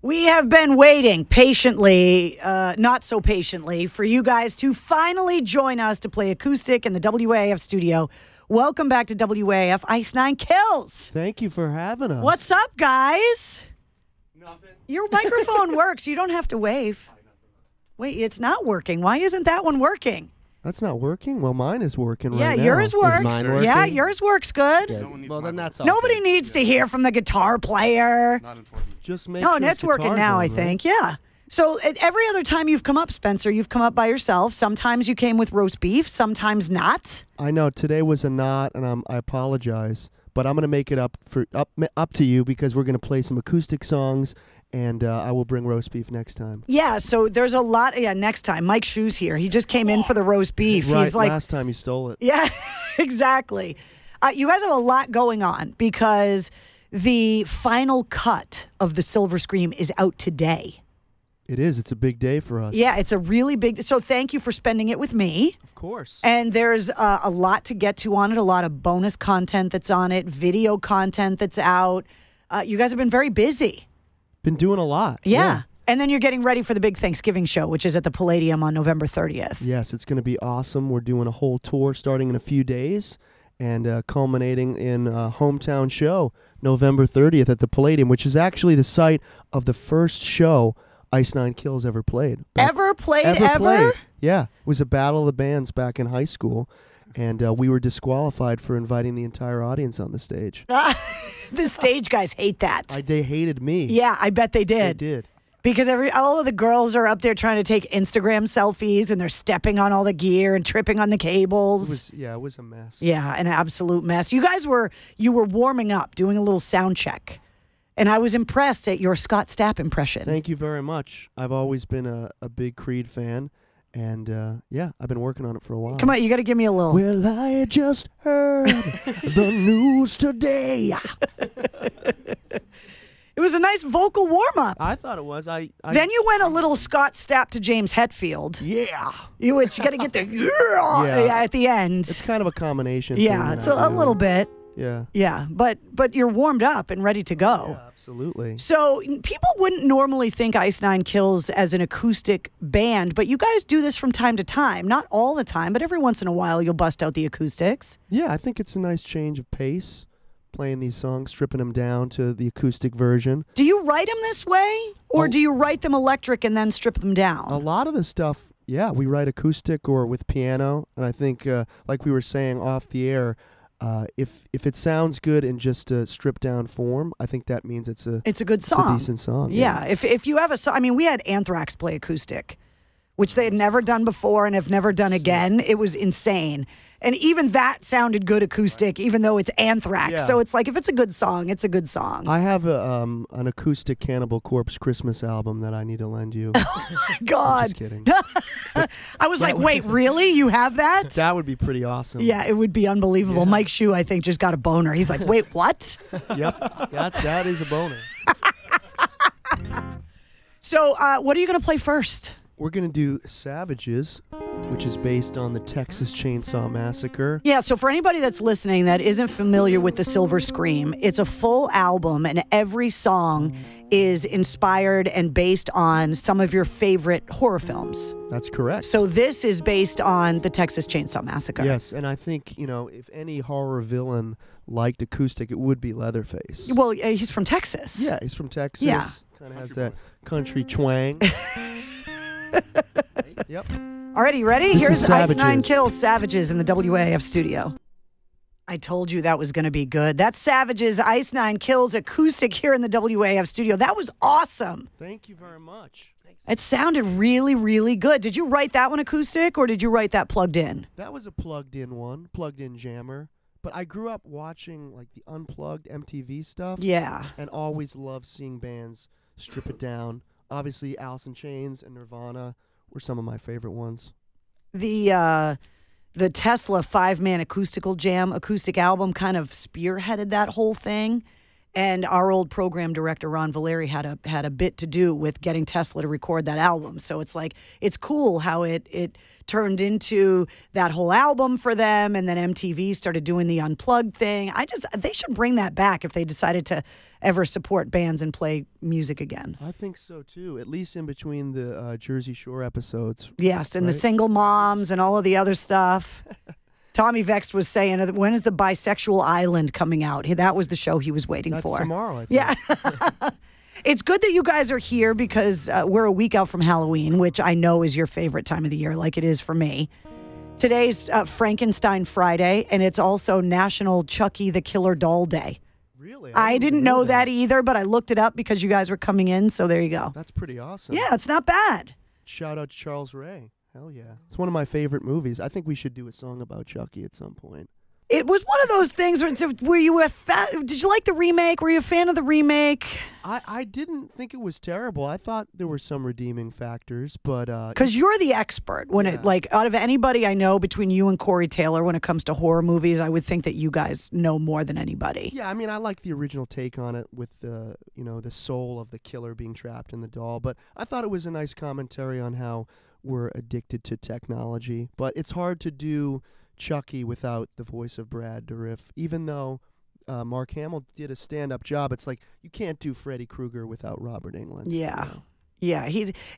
We have been waiting patiently, not so patiently, for you guys to finally join us to play acoustic in the WAAF studio. Welcome back to WAAF Ice 9 Kills. Thank you for having us. What's up, guys? Nothing. Your microphone works. You don't have to wave. Wait, it's not working. Why isn't that one working? That's not working? Well, mine is working right now. Yeah, yours works. Is mine working? Yeah, yours works good. Good. No one needs Well, then my that's all. Nobody good. needs to hear from the guitar player. Not important. Just make No, sure and it's working guitar's now, on, I right? think. Yeah. So every other time you've come up, Spencer, you've come up by yourself. Sometimes you came with roast beef, sometimes not. I know today was a not, and I apologize, but I'm gonna make it up to you because we're gonna play some acoustic songs, and I will bring roast beef next time. Yeah, so there's a lot. Yeah, next time. Mike Shoe's here. He just came in for the roast beef. Right, He's like, last time you stole it. yeah, exactly. You guys have a lot going on because the final cut of The Silver Scream is out today. It is. It's a big day for us. Yeah, it's a really big. So thank you for spending it with me. Of course. And there's a lot to get to on it, a lot of bonus content that's on it, video content that's out. You guys have been very busy. Been doing a lot. Yeah. And then you're getting ready for the big Thanksgiving show, which is at the Palladium on November 30th. Yes, it's going to be awesome. We're doing a whole tour starting in a few days and culminating in a hometown show November 30th at the Palladium, which is actually the site of the first show Ice 9 Kills ever played. Ever played? Yeah. It was a battle of the bands back in high school, and we were disqualified for inviting the entire audience on the stage. The stage guys hate that. They hated me. Yeah, I bet they did. They did. Because all of the girls are up there trying to take Instagram selfies, and they're stepping on all the gear and tripping on the cables. It was a mess. Yeah, an absolute mess. You guys were warming up, doing a little sound check. And I was impressed at your Scott Stapp impression. Thank you very much. I've always been a big Creed fan, and yeah, I've been working on it for a while. Come on, you got to give me a little. Well, I just heard the news today. It was a nice vocal warm-up. I thought it was. Then you went a little Scott Stapp to James Hetfield. Yeah. You got to get the yeah at the end. It's kind of a combination. Yeah, thing it's that I a do. little bit. Yeah. Yeah, but you're warmed up and ready to go. Yeah, absolutely. So people wouldn't normally think Ice 9 Kills as an acoustic band, but you guys do this from time to time. Not all the time, but every once in a while you'll bust out the acoustics. Yeah, I think it's a nice change of pace, playing these songs, stripping them down to the acoustic version. Do you write them this way, or do you write them electric and then strip them down? A lot of the stuff, yeah, we write acoustic or with piano, and I think, like we were saying off the air, if it sounds good in just a stripped down form, I think that means it's a good song. It's a decent song. Yeah. If you have a song, I mean, we had Anthrax play acoustic, which they had never done before and have never done again. It was insane. And even that sounded good acoustic, even though it's Anthrax. Yeah. So it's like, if it's a good song, it's a good song. I have an acoustic Cannibal Corpse Christmas album that I need to lend you. God. I'm just kidding. I was like, wait, really? You have that? That would be pretty awesome. Yeah, it would be unbelievable. Yeah. Mike Shue, I think, just got a boner. He's like, wait, what? Yep. That is a boner. So what are you going to play first? We're going to do Savages, which is based on the Texas Chainsaw Massacre. Yeah, so for anybody that's listening that isn't familiar with The Silver Scream, it's a full album, and every song is inspired and based on some of your favorite horror films. That's correct. So this is based on the Texas Chainsaw Massacre. Yes, and I think, if any horror villain liked acoustic, it would be Leatherface. Well, he's from Texas. Yeah, he's from Texas. Yeah. Kind of has that country twang. Yep. Alrighty, ready? This Here's is Ice 9 Savages. Kills Savages in the WAAF studio. I told you that was going to be good. That's Savages, Ice 9 Kills acoustic here in the WAAF studio. That was awesome. Thank you very much. It sounded really, really good. Did you write that one acoustic, or did you write that plugged in? That was a plugged-in one, plugged-in jammer. But I grew up watching like the unplugged MTV stuff. Yeah. And always loved seeing bands strip it down. Obviously, Alice in Chains and Nirvana were some of my favorite ones. The Tesla 5-man acoustical jam acoustic album kind of spearheaded that whole thing. And our old program director, Ron Valeri, had a bit to do with getting Tesla to record that album. So it's like, it's cool how it turned into that whole album for them. And then MTV started doing the Unplugged thing. They should bring that back if they decided to ever support bands and play music again. I think so too, at least in between the Jersey Shore episodes. Yes, and right? the single moms and all of the other stuff. Tommy Vext was saying, when is the Bisexual Island coming out? That was the show he was waiting for. That's tomorrow, I think. Yeah. It's good that you guys are here because we're a week out from Halloween, which I know is your favorite time of the year, like it is for me. Today's Frankenstein Friday, and it's also National Chucky the Killer Doll Day. Really? I didn't know that either, but I looked it up because you guys were coming in, so there you go. That's pretty awesome. Yeah, it's not bad. Shout out to Charles Ray. Hell yeah. It's one of my favorite movies. I think we should do a song about Chucky at some point. It was one of those things where you were did you like the remake? Were you a fan of the remake? I didn't think it was terrible. I thought there were some redeeming factors, but because you're the expert when it out of anybody I know between you and Corey Taylor when it comes to horror movies, I would think that you guys know more than anybody. Yeah, I mean, I like the original take on it with the the soul of the killer being trapped in the doll, but I thought it was a nice commentary on how we're addicted to technology. But it's hard to do Chucky without the voice of Brad Dourif, even though Mark Hamill did a stand-up job. It's like you can't do Freddy Krueger without Robert Englund. Yeah. Yeah,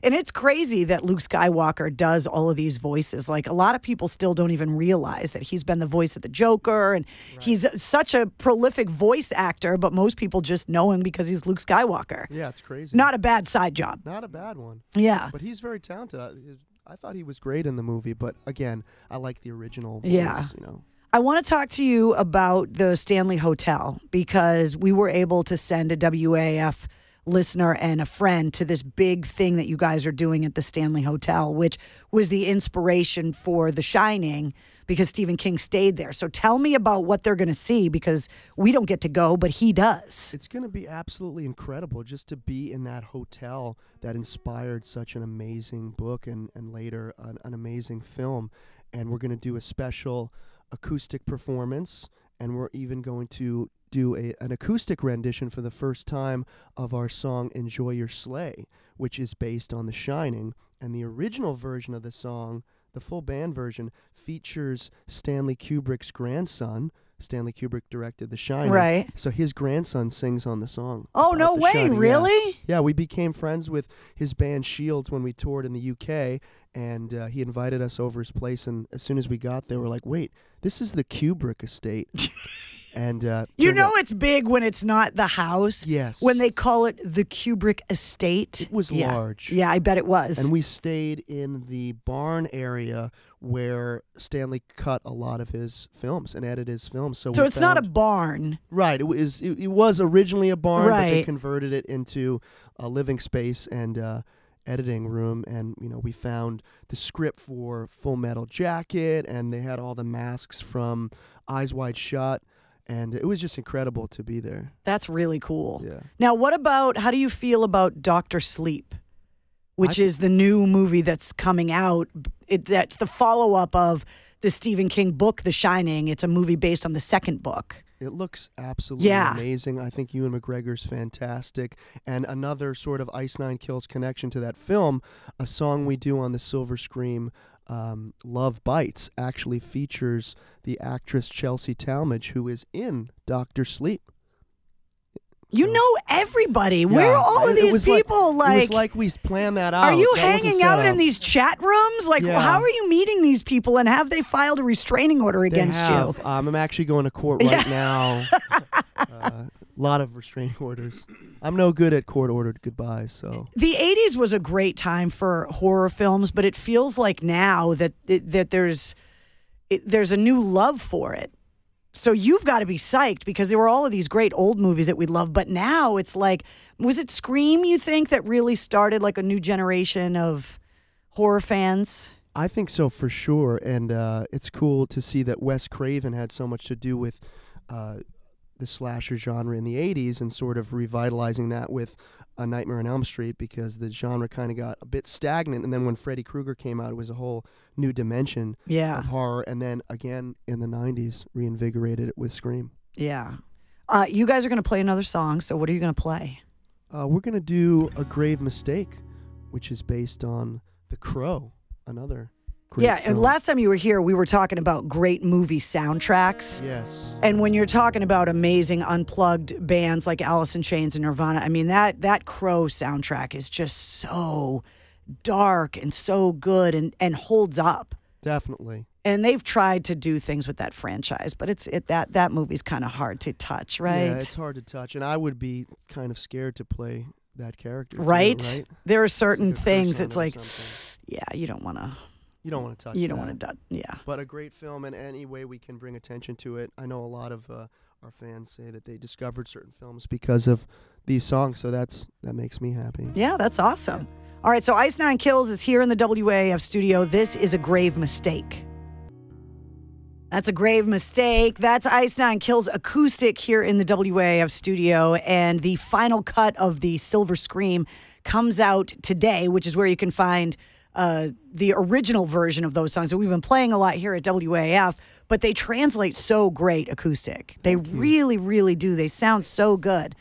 and it's crazy that Luke Skywalker does all of these voices. Like, a lot of people still don't even realize that he's been the voice of the Joker, and he's such a prolific voice actor, but most people just know him because he's Luke Skywalker. Yeah, it's crazy. Not a bad side job. Not a bad one. Yeah. But he's very talented. I thought he was great in the movie, but again, I like the original voice, Yeah. I want to talk to you about the Stanley Hotel because we were able to send a WAAF listener and a friend to this big thing that you guys are doing at the Stanley Hotel, which was the inspiration for The Shining because Stephen King stayed there. So tell me about what they're going to see because we don't get to go, but he does. It's going to be absolutely incredible just to be in that hotel that inspired such an amazing book and later an amazing film. And we're going to do a special acoustic performance, and we're even going to do an acoustic rendition for the first time of our song Enjoy Your Sleigh, which is based on The Shining. And the original version of the song, the full band version, features Stanley Kubrick's grandson. Stanley Kubrick directed The Shining. Right. So his grandson sings on the song. Oh, no way, Shining. really? Yeah, we became friends with his band Shields when we toured in the UK, and he invited us over his place, and as soon as we got there, we're like, wait, this is the Kubrick estate. And it's big when it's not the house. Yes. When they call it the Kubrick estate. It was large. Yeah, I bet it was. And we stayed in the barn area where Stanley cut a lot of his films and edited his films. So it's not a barn. Right. It was originally a barn, right. But they converted it into a living space and editing room, and we found the script for Full Metal Jacket, and they had all the masks from Eyes Wide Shut. And it was just incredible to be there. That's really cool. Yeah. Now, how do you feel about Dr. Sleep, which is the new movie that's coming out? That's the follow-up of the Stephen King book, The Shining. It's a movie based on the second book. It looks absolutely amazing. I think Ewan McGregor's fantastic. And another sort of Ice Nine Kills connection to that film, a song we do on the Silver Scream, Love Bites, actually features the actress Chelsea Talmadge, who is in Dr. Sleep. You know everybody. Yeah, where are all of these people? It was like we planned that out. Are you hanging out in these chat rooms? Like, how are you meeting these people, and have they filed a restraining order against you? I'm actually going to court right now. A lot of restraining orders. I'm no good at court-ordered goodbyes. So the 80s was a great time for horror films, but it feels like now that there's a new love for it. So you've got to be psyched because there were all of these great old movies that we love, but now it's like, was it Scream, you think, that really started like a new generation of horror fans? I think so, for sure. And it's cool to see that Wes Craven had so much to do with the slasher genre in the 80s and sort of revitalizing that with A Nightmare on Elm Street, because the genre kind of got a bit stagnant. And then when Freddy Krueger came out, it was a whole new dimension of horror. And then again in the 90s, reinvigorated it with Scream. Yeah. You guys are going to play another song, so what are you going to play? We're going to do A Grave Mistake, which is based on The Crow, another great film. And last time you were here, we were talking about great movie soundtracks. Yes. And when you're talking about amazing unplugged bands like Alice in Chains and Nirvana, I mean, that Crow soundtrack is just so dark and so good and holds up. Definitely. And they've tried to do things with that franchise, but that movie's kind of hard to touch, right? Yeah, it's hard to touch, and I would be kind of scared to play that character. Right? Too, right? There are certain things. It's like, something. yeah, you don't want to. You don't want to touch. You don't want to. Yeah. But a great film, and any way we can bring attention to it. I know a lot of our fans say that they discovered certain films because of these songs, so that makes me happy. Yeah, that's awesome. All right, so Ice Nine Kills is here in the WAAF studio. This is A Grave Mistake. That's A Grave Mistake. That's Ice Nine Kills acoustic here in the WAAF studio. And the final cut of the Silver Scream comes out today, which is where you can find the original version of those songs that we've been playing a lot here at WAAF. But they translate so great acoustic. They really, really do. They sound so good.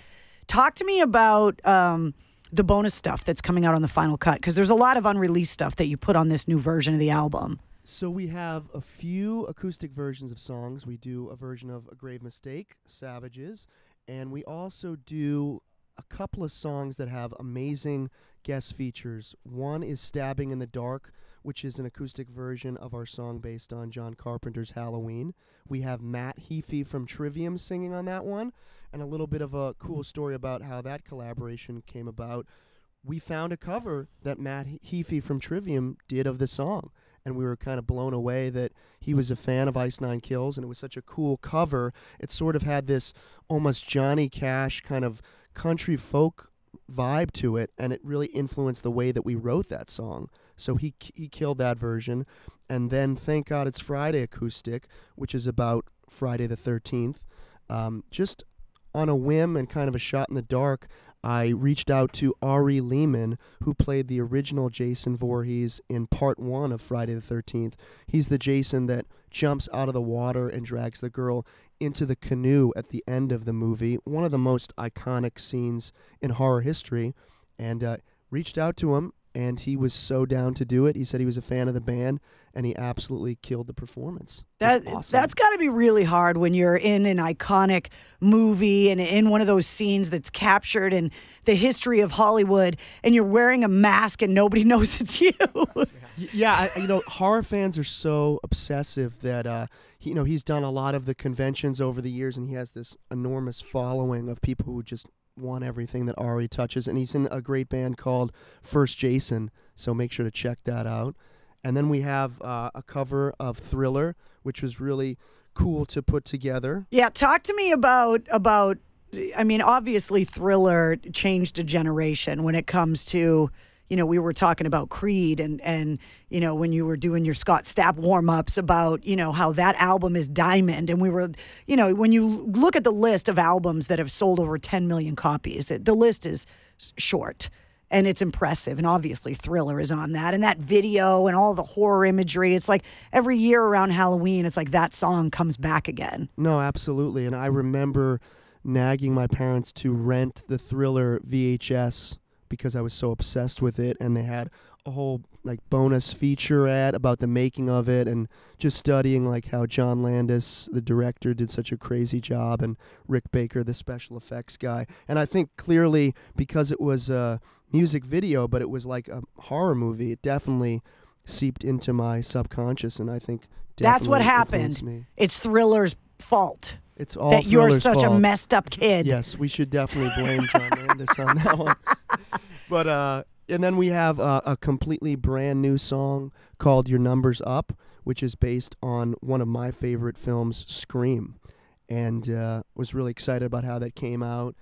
Talk to me about the bonus stuff that's coming out on the final cut, because there's a lot of unreleased stuff that you put on this new version of the album. So we have a few acoustic versions of songs. We do a version of A Grave Mistake, Savages, and we also do a couple of songs that have amazing guest features. One is Stabbing in the Dark, which is an acoustic version of our song based on John Carpenter's Halloween. We have Matt Heafy from Trivium singing on that one, and a little bit of a cool story about how that collaboration came about. We found a cover that Matt Heafy from Trivium did of the song, and we were kind of blown away that he was a fan of Ice Nine Kills, and it was such a cool cover. It sort of had this almost Johnny Cash kind of country folk vibe to it, and it really influenced the way that we wrote that song. So he killed that version. And then Thank God It's Friday acoustic, which is about Friday the 13th. Just on a whim and kind of a shot in the dark, I reached out to Ari Lehman, who played the original Jason Voorhees in part 1 of Friday the 13th. He's the Jason that jumps out of the water and drags the girl into the canoe at the end of the movie. One of the most iconic scenes in horror history. And reached out to him, and he was so down to do it. He said he was a fan of the band, and he absolutely killed the performance. Awesome. That's got to be really hard when you're in an iconic movie and in one of those scenes that's captured in the history of Hollywood, and you're wearing a mask and nobody knows it's you. Yeah, horror fans are so obsessive that he's done a lot of the conventions over the years, and he has this enormous following of people who just want everything that Ari touches, and he's in a great band called First Jason, so make sure to check that out. And then we have a cover of Thriller, which was really cool to put together. Yeah, talk to me about I mean, obviously Thriller changed a generation when it comes to, we were talking about Creed and when you were doing your Scott Stapp warm-ups about, how that album is diamond. And we were, when you look at the list of albums that have sold over 10 million copies, the list is short and it's impressive. And obviously Thriller is on that. And that video and all the horror imagery, it's like every year around Halloween, it's like that song comes back again. No, absolutely. And I remember nagging my parents to rent the Thriller VHS because I was so obsessed with it, and they had a whole bonus featurette about the making of it, and just studying how John Landis, the director, did such a crazy job, and Rick Baker, the special effects guy. And I think clearly because it was a music video, but it was like a horror movie, it definitely seeped into my subconscious, and I think that's what happened. It's Thriller's fault. It's all that you're such fault. A messed up kid. Yes, we should definitely blame John Landis on that one. But and then we have a completely brand new song called Your Number's Up, which is based on one of my favorite films, Scream, and was really excited about how that came out.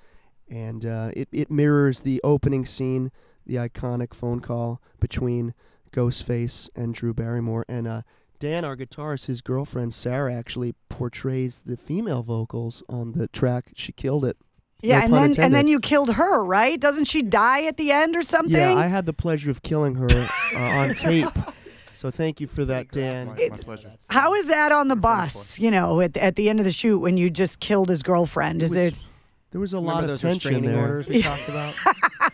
And it mirrors the opening scene, the iconic phone call between Ghostface and Drew Barrymore. And Dan, our guitarist, his girlfriend Sarah, actually portrays the female vocals on the track. She killed it. Yeah, no and then you killed her, right? Doesn't she die at the end or something? Yeah, I had the pleasure of killing her on tape. So thank you for that, Dan. My pleasure. How is that on the bus? You know, at the end of the shoot when you just killed his girlfriend? There was a lot of those tension restraining there. orders we talked about?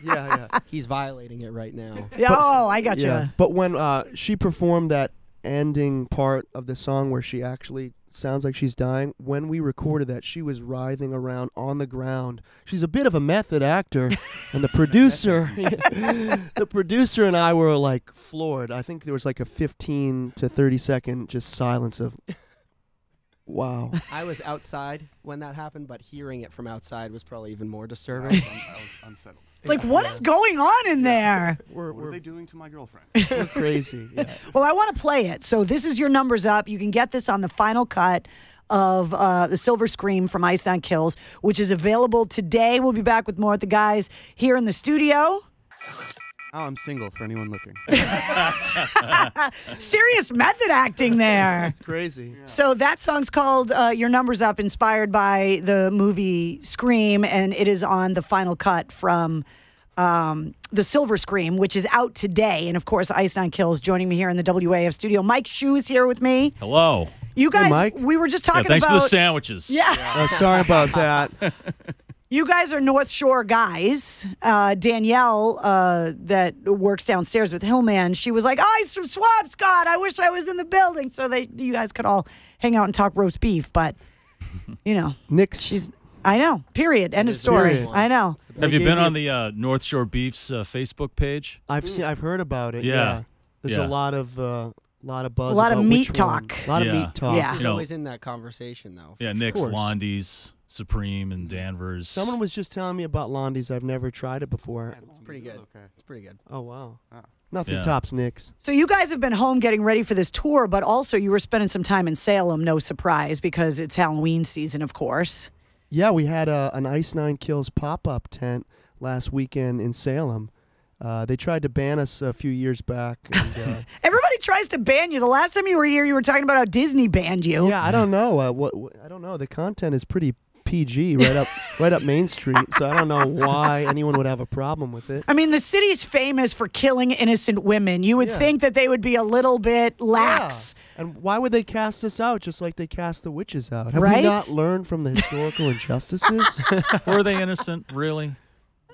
Yeah. He's violating it right now. Yeah, I got Yeah. you. But when she performed that ending part of the song where she actually sounds like she's dying, when we recorded that, she was writhing around on the ground. She's a bit of a method actor, and the producer and I were like floored. I think there was like a 15 to 30 second just silence of wow. I was outside when that happened, but hearing it from outside was probably even more disturbing. I was unsettled. Like, what is going on in there? What are they doing to my girlfriend? We're crazy. Yeah. Well, I want to play it. So this is your numbers up. You can get this on the final cut of the Silver Scream from Ice Nine Kills, which is available today. We'll be back with more with the guys here in the studio. Oh, I'm single for anyone looking. Serious method acting there. It's crazy. Yeah. So that song's called Your Numbers Up, inspired by the movie Scream, and it is on the final cut from the Silver Scream, which is out today. And, of course, Ice Nine Kills joining me here in the WAAF studio. Mike Shue is here with me. Hello. You guys, Mike. we were just talking Thanks about... for the sandwiches. Yeah. Sorry about that. You guys are North Shore guys. Danielle, that works downstairs with Hillman, she was like, "Ice from Swampscott. I wish I was in the building," so you guys could all hang out and talk roast beef. But you know, Nick's. I know. Period. End of story. Period. I know. Have you been on the North Shore Beef's Facebook page? I've heard about it. Yeah. There's Yeah. a lot of buzz. A lot of about meat which talk. one. A lot Yeah. of meat talk. Yeah. He's You know- always in that conversation, though. Yeah, Nick's, course. Londy's, Supreme, and Danvers. Someone was just telling me about Londy's. I've never tried it before. It's pretty good. Okay. It's pretty good. Oh wow. Ah. Nothing Yeah. tops Nick's. So you guys have been home getting ready for this tour, but also you were spending some time in Salem. No surprise, because it's Halloween season, of course. Yeah, we had an Ice Nine Kills pop-up tent last weekend in Salem. They tried to ban us a few years back. And, Everybody tries to ban you. The last time you were here, you were talking about how Disney banned you. yeah, I don't know. I don't know. The content is pretty PG, right up Main Street. So I don't know why anyone would have a problem with it. I mean, the city's famous for killing innocent women. You would Yeah. think that they would be a little bit lax. Yeah. And why would they cast us out just like they cast the witches out? Have Right? we not learned from the historical injustices? Were they innocent, really?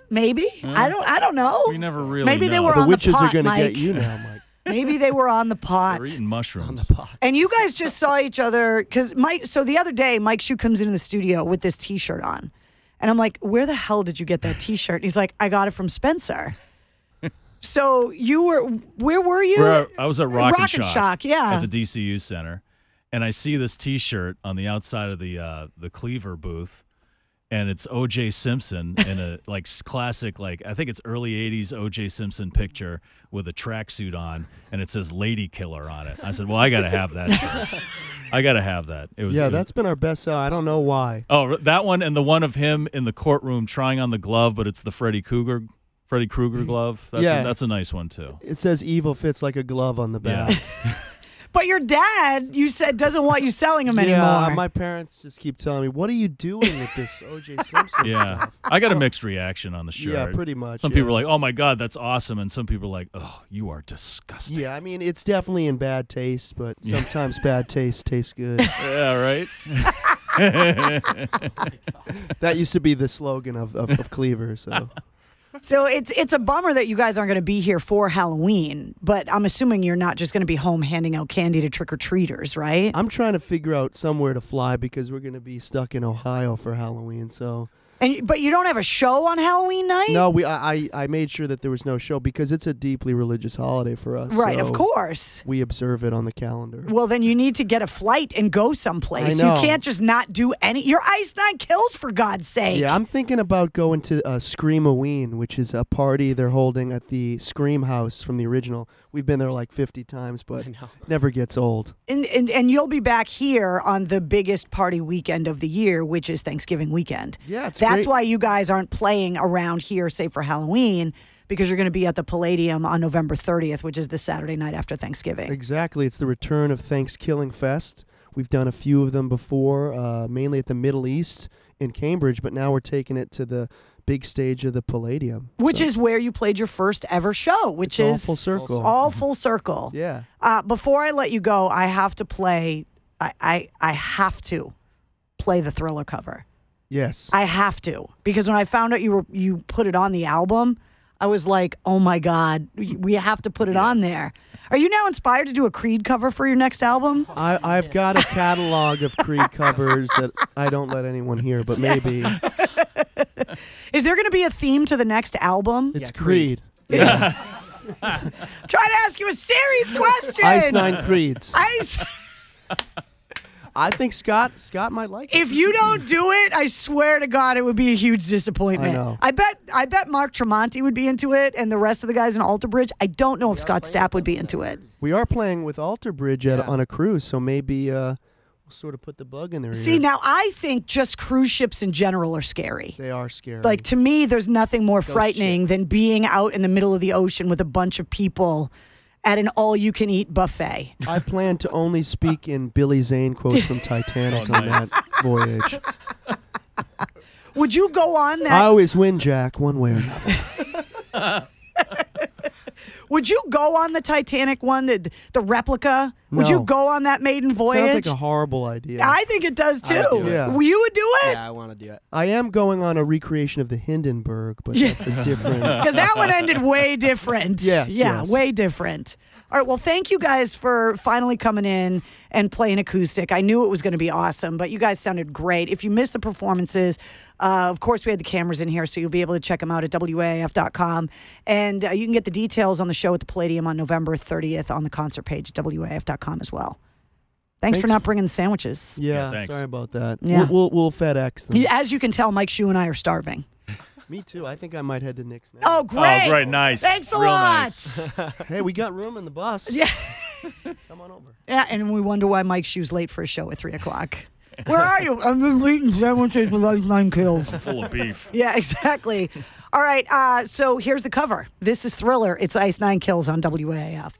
Maybe. Yeah. I don't know. We never really Maybe they know. were The on witches the pot, are going to Mike. get you now, Mike. Maybe they were on the pot. They're eating mushrooms. On the pot. And you guys just saw each other because Mike. So the other day, Mike Shue comes into the studio with this T-shirt on, and I'm like, "Where the hell did you get that T-shirt?" And he's like, "I got it from Spencer." So you were? Where were you? I was at Rock and Shock. Yeah. at the DCU Center, and I see this T-shirt on the outside of the Cleaver booth, and it's O.J. Simpson in a classic, I think it's early '80s O.J. Simpson picture with a tracksuit on, and it says "Lady Killer" on it. I said, "Well, I got to have that shirt. I got to have that." It was That's been our best seller. I don't know why. Oh, that one and the one of him in the courtroom trying on the glove, but it's the Freddy Krueger glove. That's a nice one too. It says evil fits like a glove on the back. But your dad, you said, doesn't want you selling them anymore. Yeah, my parents just keep telling me, "What are you doing with this O.J. Simpson Yeah, stuff?" I got a mixed reaction on the shirt. Yeah, pretty much. Some people are like, "Oh my God, that's awesome," and some people are like, "Oh, you are disgusting." Yeah, I mean, it's definitely in bad taste, but sometimes bad taste tastes good. Yeah, right. That used to be the slogan of Cleaver. So So it's a bummer that you guys aren't going to be here for Halloween, but I'm assuming you're not just going to be home handing out candy to trick-or-treaters, right? I'm trying to figure out somewhere to fly because we're going to be stuck in Ohio for Halloween. So But you don't have a show on Halloween night? no, I made sure that there was no show because it's a deeply religious holiday for us. Right, so of course. we observe it on the calendar. Well, then you need to get a flight and go someplace. I know. You can't just not do any. You're Ice Nine Kills, for God's sake. Yeah, I'm thinking about going to Screamoween, which is a party they're holding at the Scream House from the original. We've been there like 50 times, but I know. never gets old. And you'll be back here on the biggest party weekend of the year, which is Thanksgiving weekend. Yeah, it's That's great. why you guys aren't playing around here, say for Halloween, because you're going to be at the Palladium on November 30th, which is the Saturday night after Thanksgiving. Exactly. It's the return of Thanksgiving Fest. We've done a few of them before, mainly at the Middle East in Cambridge, but now we're taking it to the big stage of the Palladium. Which So is where you played your first ever show, which it's all is full circle. all full circle. Yeah. Before I let you go, I have to play. I have to play the Thriller cover. Yes. I have to, because when I found out you put it on the album, I was like, oh my God, we have to put it on there. Are you now inspired to do a Creed cover for your next album? I've got a catalog of Creed covers that I don't let anyone hear, but maybe. Is there going to be a theme to the next album? It's Yeah, Creed. Creed. Yeah. Trying to ask you a serious question. Ice Nine Creeds. Ice. I think Scott might like it. If you don't do it, I swear to God, it would be a huge disappointment. I know. I bet Mark Tremonti would be into it, and the rest of the guys in Alter Bridge. I don't know if Scott Stapp would be into it. We are playing with Alter Bridge on a cruise, so maybe we'll sort of put the bug in their ear. See, now I think just cruise ships in general are scary. They are scary. Like, to me, there's nothing more Ghost frightening ship. than being out in the middle of the ocean with a bunch of people at an all-you-can-eat buffet. I plan to only speak in Billy Zane quotes from Titanic on nice. that voyage. Would you go on that? I always win, Jack, one way or another. Would you go on the Titanic one, the replica? Would you No. go on that maiden voyage? Sounds like a horrible idea. I think it does too. I would do it. Yeah. You would do it? Yeah, I want to do it. I am going on a recreation of the Hindenburg, but that's a different. Because that one ended way different. Yes, Yeah, yes. way different. All right, well, thank you guys for finally coming in and playing acoustic. I knew it was going to be awesome, but you guys sounded great. If you missed the performances, of course, we had the cameras in here, so you'll be able to check them out at WAAF.com. And you can get the details on the show at the Palladium on November 30th on the concert page at WAAF.com as well. Thanks for Thanks. not bringing the sandwiches. Yeah, thanks. sorry about that. Yeah. We'll FedEx them. As you can tell, Mike Shue and I are starving. Me too. I think I might head to Nick's now. Oh, great. Oh, great, nice. Thanks a Real lot. nice. Hey, we got room in the bus. Yeah. Come on over. Yeah, and we wonder why Mike Shue's late for a show at 3 o'clock. Where are you? I'm just eating sandwiches with Ice Nine Kills. Full of beef. Yeah, exactly. All right, so here's the cover. This is Thriller. It's Ice Nine Kills on WAAF.